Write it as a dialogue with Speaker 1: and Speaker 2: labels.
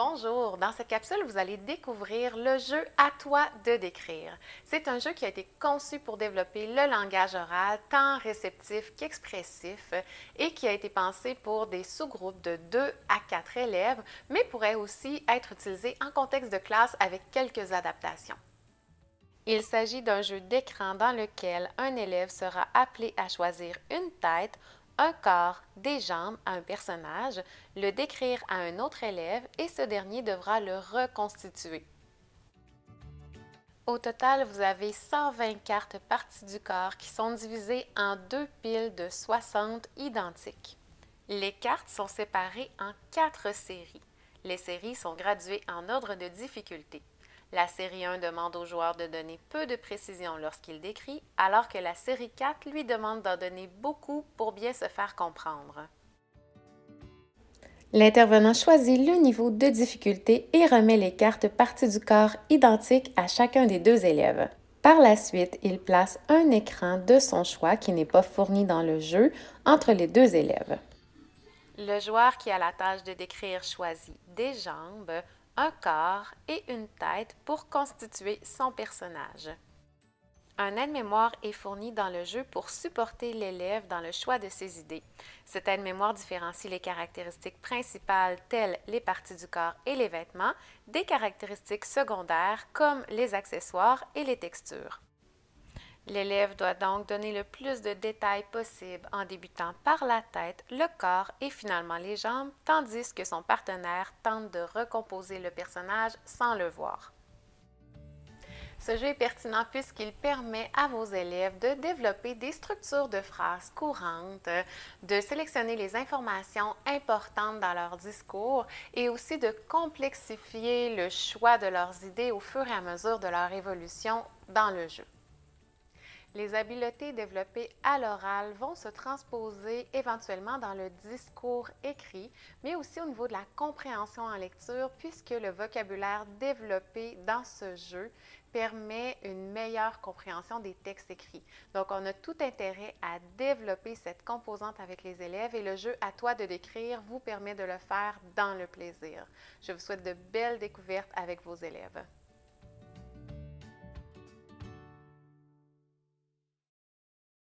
Speaker 1: Bonjour! Dans cette capsule, vous allez découvrir le jeu À toi de décrire. C'est un jeu qui a été conçu pour développer le langage oral, tant réceptif qu'expressif, et qui a été pensé pour des sous-groupes de 2 à 4 élèves, mais pourrait aussi être utilisé en contexte de classe avec quelques adaptations. Il s'agit d'un jeu d'écran dans lequel un élève sera appelé à choisir une tête, un corps, des jambes à un personnage, le décrire à un autre élève et ce dernier devra le reconstituer. Au total, vous avez 120 cartes parties du corps qui sont divisées en deux piles de 60 identiques. Les cartes sont séparées en 4 séries. Les séries sont graduées en ordre de difficulté. La série 1 demande au joueur de donner peu de précision lorsqu'il décrit, alors que la série 4 lui demande d'en donner beaucoup pour bien se faire comprendre. L'intervenant choisit le niveau de difficulté et remet les cartes parties du corps identiques à chacun des deux élèves. Par la suite, il place un écran de son choix qui n'est pas fourni dans le jeu entre les deux élèves. Le joueur qui a la tâche de décrire choisit des jambes, un corps et une tête pour constituer son personnage. Un aide-mémoire est fourni dans le jeu pour supporter l'élève dans le choix de ses idées. Cet aide-mémoire différencie les caractéristiques principales telles les parties du corps et les vêtements des caractéristiques secondaires comme les accessoires et les textures. L'élève doit donc donner le plus de détails possible en débutant par la tête, le corps et finalement les jambes, tandis que son partenaire tente de recomposer le personnage sans le voir. Ce jeu est pertinent puisqu'il permet à vos élèves de développer des structures de phrases courantes, de sélectionner les informations importantes dans leur discours et aussi de complexifier le choix de leurs idées au fur et à mesure de leur évolution dans le jeu. Les habiletés développées à l'oral vont se transposer éventuellement dans le discours écrit, mais aussi au niveau de la compréhension en lecture, puisque le vocabulaire développé dans ce jeu permet une meilleure compréhension des textes écrits. Donc, on a tout intérêt à développer cette composante avec les élèves et le jeu À toi de décrire vous permet de le faire dans le plaisir. Je vous souhaite de belles découvertes avec vos élèves.